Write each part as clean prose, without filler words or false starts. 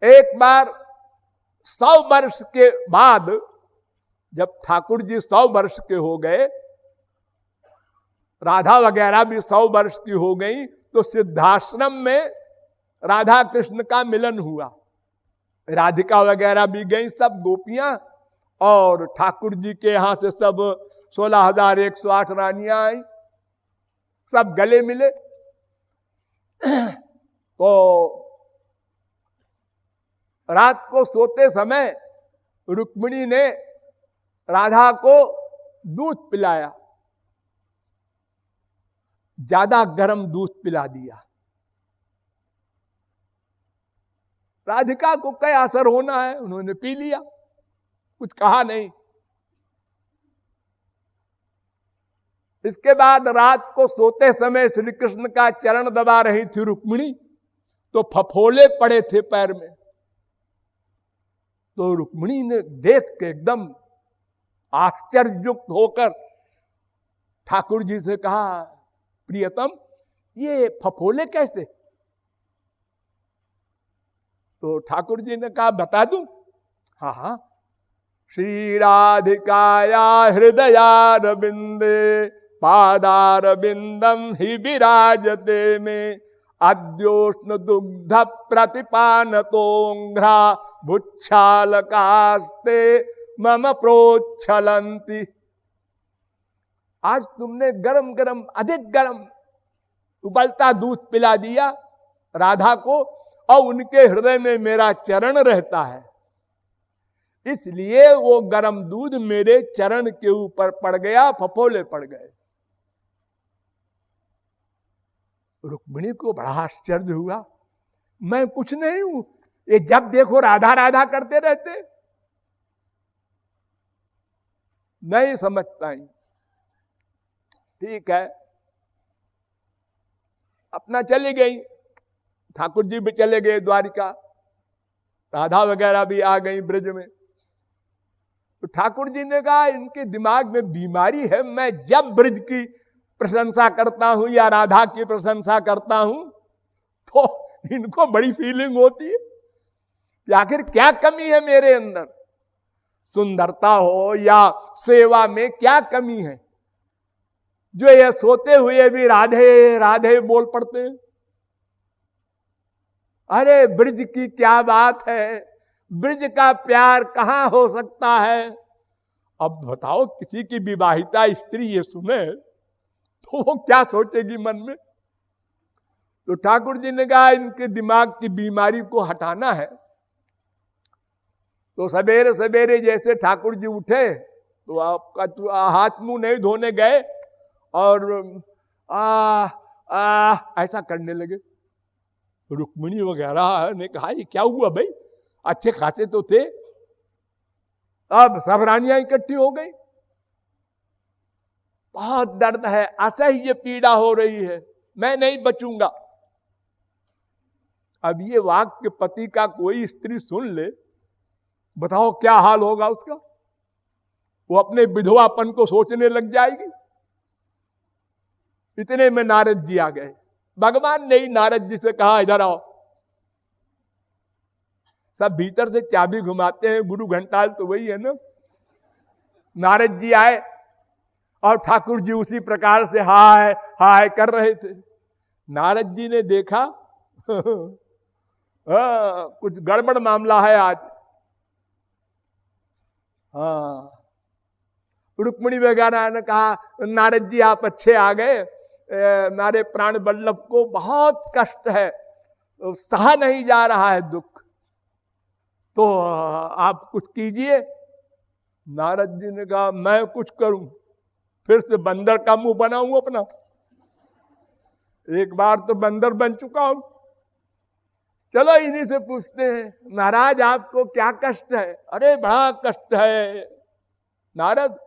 एक बार 100 वर्ष के बाद, जब ठाकुर जी 100 वर्ष के हो गए, राधा वगैरह भी 100 वर्ष की हो गई, तो सिद्धाश्रम में राधा कृष्ण का मिलन हुआ। राधिका वगैरह भी गई, सब गोपियां, और ठाकुर जी के यहां से सब 16,108 रानियां आई, सब गले मिले। तो रात को सोते समय रुक्मिणी ने राधा को दूध पिलाया, ज्यादा गर्म दूध पिला दिया। राधिका को क्या असर होना है, उन्होंने पी लिया, कुछ कहा नहीं। इसके बाद रात को सोते समय श्री कृष्ण का चरण दबा रही थी रुक्मिणी, तो फफोले पड़े थे पैर में। तो रुक्मिणी ने देख के एकदम आश्चर्ययुक्त होकर ठाकुर जी से कहा, प्रियतम ये फफोले कैसे? तो ठाकुर जी ने कहा, बता दूं? हाँ हाँ। श्री राधिकाया हृदयारविंदे पादारविंदम ही विराजते में अद्योष्ण दुग्ध प्रतिपान तोंघ्रा भुच्छालकास्ते मम प्रोच्छलंती। आज तुमने गरम गरम, अधिक गरम उबलता दूध पिला दिया राधा को, और उनके हृदय में मेरा चरण रहता है, इसलिए वो गरम दूध मेरे चरण के ऊपर पड़ गया, फफोले पड़ गए। रुक्मिणी को बड़ा आश्चर्य हुआ, मैं कुछ नहीं हूं, ये जब देखो राधा राधा करते रहते, नहीं समझ पाई। ठीक है, अपना चली गई, ठाकुर जी भी चले गए द्वारिका, राधा वगैरह भी आ गई ब्रज में। तो ठाकुर जी ने कहा, इनके दिमाग में बीमारी है, मैं जब ब्रज की प्रशंसा करता हूं या राधा की प्रशंसा करता हूं तो इनको बड़ी फीलिंग होती है कि आखिर क्या कमी है मेरे अंदर, सुंदरता हो या सेवा में क्या कमी है, जो ये सोते हुए भी राधे राधे बोल पड़ते हैं। अरे ब्रज की क्या बात है, ब्रज का प्यार कहां हो सकता है। अब बताओ, किसी की विवाहिता स्त्री ये सुने तो वो क्या सोचेगी मन में। तो ठाकुर जी ने कहा, इनके दिमाग की बीमारी को हटाना है। तो सवेरे सवेरे जैसे ठाकुर जी उठे तो आपका हाथ मुंह नहीं धोने गए और ऐसा करने लगे। रुक्मिणी वगैरह ने कहा, ये क्या हुआ भाई, अच्छे खासे तो थे, अब सब रानियां इकट्ठी हो गई, बहुत दर्द है, असह्य पीड़ा हो रही है, मैं नहीं बचूंगा। अब ये वाक्य पति का कोई स्त्री सुन ले, बताओ क्या हाल होगा उसका। वो अपने विधवापन को सोचने लग जाएगी। इतने में नारद जी आ गए। भगवान ने ही नारद जी से कहा, इधर आओ। सब भीतर से चाबी घुमाते हैं, गुरु घंटाल तो वही है ना। नारद जी आए और ठाकुर जी उसी प्रकार से हाय हाय कर रहे थे। नारद जी ने देखा कुछ गड़बड़ मामला है आज। हाँ, रुक्मिणी वगैरह ने कहा, नारद जी आप अच्छे आ गए, नारे प्राण वल्लभ को बहुत कष्ट है, सहा नहीं जा रहा है दुख, तो आप कुछ कीजिए। नारद जी ने कहा, मैं कुछ करूं, फिर से बंदर का मुंह बनाऊं अपना। एक बार तो बंदर बन चुका हूं। चलो इन्हीं से पूछते हैं, महाराज आपको क्या कष्ट है। अरे बड़ा कष्ट है नारद।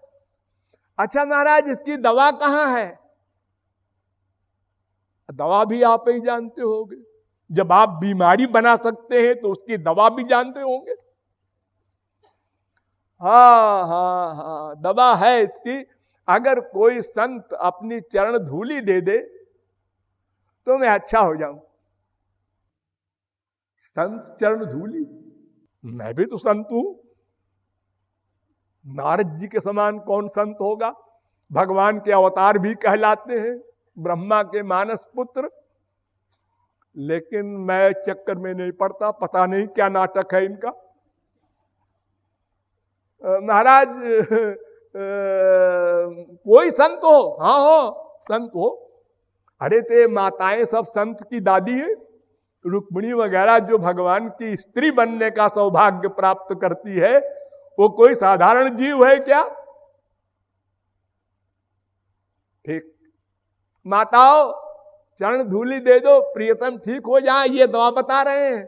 अच्छा महाराज, इसकी दवा कहां है। दवा भी आप ही जानते होंगे, जब आप बीमारी बना सकते हैं तो उसकी दवा भी जानते होंगे। हाँ हाँ हाँ, दवा है इसकी। अगर कोई संत अपनी चरण धूली दे दे तो मैं अच्छा हो जाऊं। संत चरण धूली, मैं भी तो संत हूं। नारद जी के समान कौन संत होगा? भगवान के अवतार भी कहलाते हैं, ब्रह्मा के मानस पुत्र। लेकिन मैं चक्कर में नहीं पड़ता, पता नहीं क्या नाटक है इनका। महाराज कोई संत हो, हाँ हो संत हो। अरे ते माताएं सब संत की दादी है। रुक्मिणी वगैरह जो भगवान की स्त्री बनने का सौभाग्य प्राप्त करती है, वो कोई साधारण जीव है क्या? ठीक, माताओं चरण धूली दे दो, प्रियतम ठीक हो जाए, ये दवा बता रहे हैं।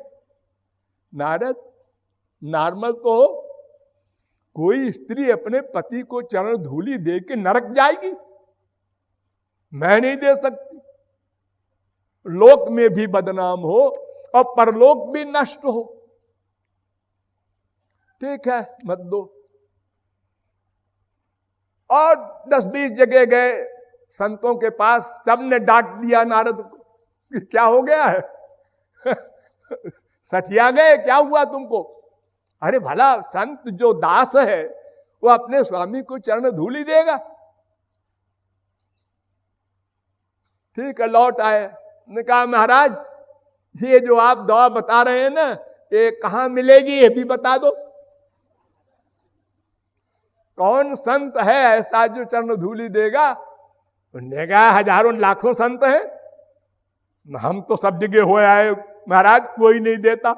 नारद नॉर्मल तो हो, कोई स्त्री अपने पति को चरण धूली दे के नरक जाएगी? मैं नहीं दे सकती। लोक में भी बदनाम हो और परलोक भी नष्ट हो। ठीक है, मत दो। और 10-20 जगह गए संतों के पास, सबने डांट दिया नारद को कि क्या हो गया है सठिया गए, क्या हुआ तुमको? अरे भला संत जो दास है वो अपने स्वामी को चरण धूली देगा? ठीक है, लौट आए। ने कहा महाराज ये जो आप दवा बता रहे हैं ना, ये कहां मिलेगी ये भी बता दो। कौन संत है ऐसा जो चरण धूली देगा? उन्होंने कहा हजारों लाखों संत हैं, हम तो सब जगह हो आए महाराज, कोई नहीं देता।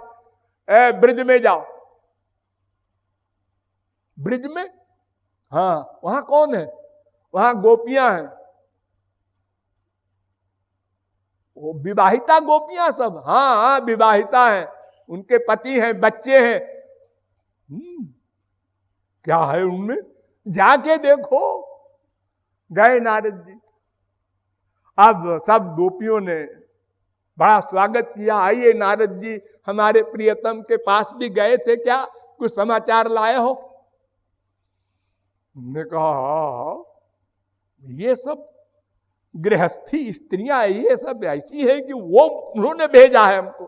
ब्रिज में जाओ। ब्रिज में? हाँ, वहां कौन है? वहां गोपियां हैं, वो विवाहिता गोपियां सब। हाँ हाँ, विवाहिता हैं, उनके पति हैं, बच्चे हैं। क्या है उनमें? जाके देखो। गए नारद जी। अब सब गोपियों ने बड़ा स्वागत किया। आइए नारद जी, हमारे प्रियतम के पास भी गए थे क्या, कुछ समाचार लाए हो? ने कहा ये सब गृहस्थी स्त्रियां, ये सब ऐसी है कि वो उन्होंने भेजा है हमको।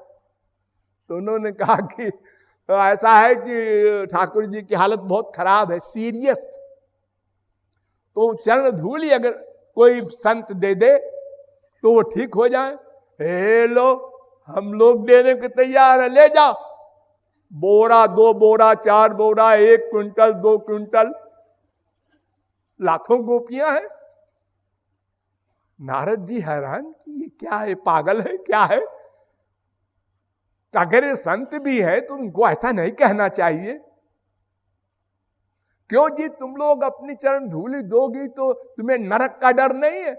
तो उन्होंने कहा कि ऐसा है कि ठाकुर जी की हालत बहुत खराब है, सीरियस। तो चरण धूली अगर कोई संत दे दे तो वो ठीक हो जाए। हे लो, हम लोग देने के तैयार है, ले जाओ। बोरा, 2 बोरा, 4 बोरा, 1 क्विंटल, 2 क्विंटल, लाखों गोपियां हैं। नारद जी हैरान कि ये क्या है, पागल है क्या है? अगर ये संत भी है तो उनको ऐसा नहीं कहना चाहिए। क्यों जी, तुम लोग अपनी चरण धूली दोगी तो तुम्हें नरक का डर नहीं है?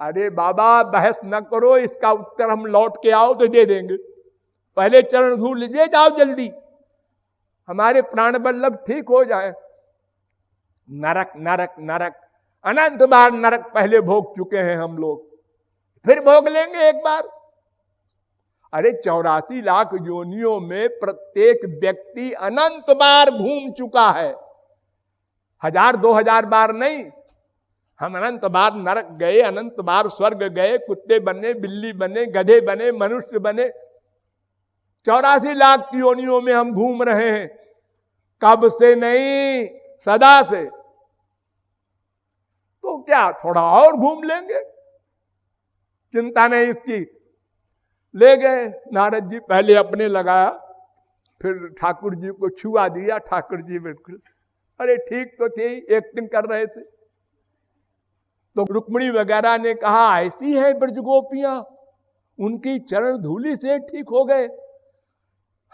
अरे बाबा बहस न करो, इसका उत्तर हम लौट के आओ तो दे देंगे। पहले चरण धूली दे जाओ जल्दी, हमारे प्राण वल्लभ ठीक हो जाए। नरक नरक नरक, अनंत बार नरक पहले भोग चुके हैं हम लोग, फिर भोग लेंगे एक बार। अरे 84 लाख योनियों में प्रत्येक व्यक्ति अनंत बार घूम चुका है, 1000-2000 बार नहीं। हम अनंत बार नरक गए, अनंत बार स्वर्ग गए, कुत्ते बने, बिल्ली बने, गधे बने, मनुष्य बने। 84 लाख योनियों में हम घूम रहे हैं, कब से नहीं, सदा से। तो क्या थोड़ा और घूम लेंगे, चिंता नहीं इसकी। ले गए नारद जी, पहले अपने लगाया, फिर ठाकुर जी को छुआ दिया। ठाकुर जी बिल्कुल, अरे ठीक तो थे, एक्टिंग कर रहे थे। तो रुक्मिणी वगैरह ने कहा ऐसी है ब्रज गोपियां, उनकी चरण धूली से ठीक हो गए।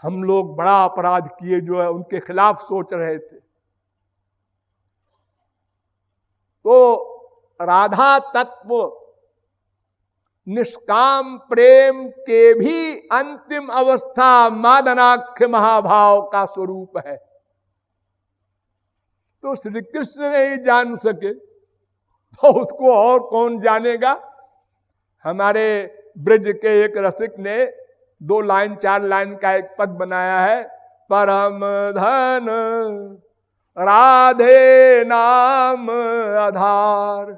हम लोग बड़ा अपराध किए जो है उनके खिलाफ सोच रहे थे। तो राधा तत्व निष्काम प्रेम के भी अंतिम अवस्था मादनाख्य महाभाव का स्वरूप है। तो श्री कृष्ण नहीं जान सके तो उसको और कौन जानेगा। हमारे ब्रज के एक रसिक ने 2 लाइन 4 लाइन का एक पद बनाया है, परम धन राधे नाम आधार,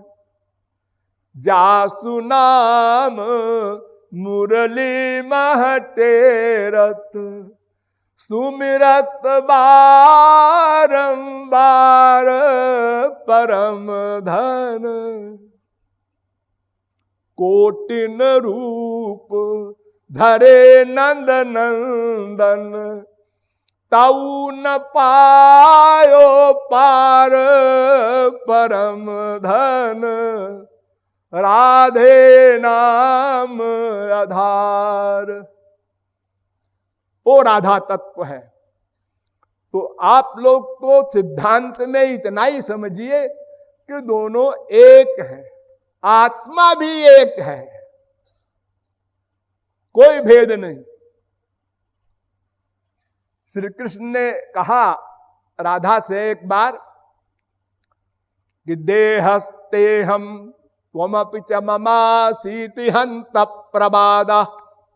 जासु नाम मुरली महटेरत, सुमिरत बारंबार परम धन। कोटिन रूप धरे नंद नंदन, ताऊ न पायो पार परम धन। राधे नाम आधार, वो राधा तत्व है। तो आप लोग तो सिद्धांत में इतना ही समझिए कि दोनों एक है, आत्मा भी एक है, कोई भेद नहीं। श्री कृष्ण ने कहा राधा से एक बार कि देहस्ते हम त्वमपि च ममासीति हन्त प्रबादा,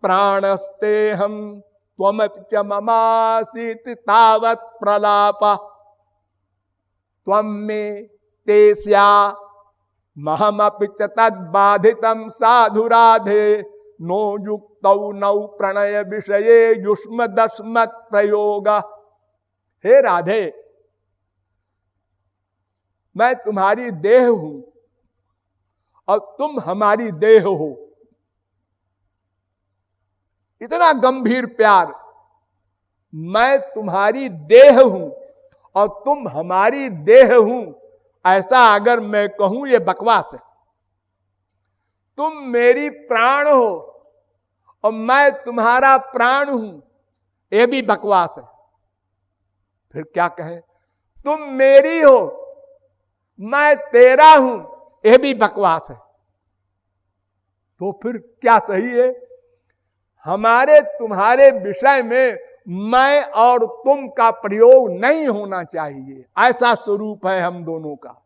प्राणस्ते हम त्वमपि च ममासीति तावत् प्रलापा। त्वं मे ते स्या महमपि च तद्बाधितं साधु राधे, नो युक्तौ नौ प्रणय विषये युष्म दस्मत् प्रयोग। हे राधे, मैं तुम्हारी देह हूं और तुम हमारी देह हो। इतना गंभीर प्यार, मैं तुम्हारी देह हूं और तुम हमारी देह हूं, ऐसा अगर मैं कहूं ये बकवास है। तुम मेरी प्राण हो और मैं तुम्हारा प्राण हूं, ये भी बकवास है। फिर क्या कहें? तुम मेरी हो, मैं तेरा हूं, ये भी बकवास है। तो फिर क्या सही है? हमारे तुम्हारे विषय में मैं और तुम का प्रयोग नहीं होना चाहिए, ऐसा स्वरूप है हम दोनों का।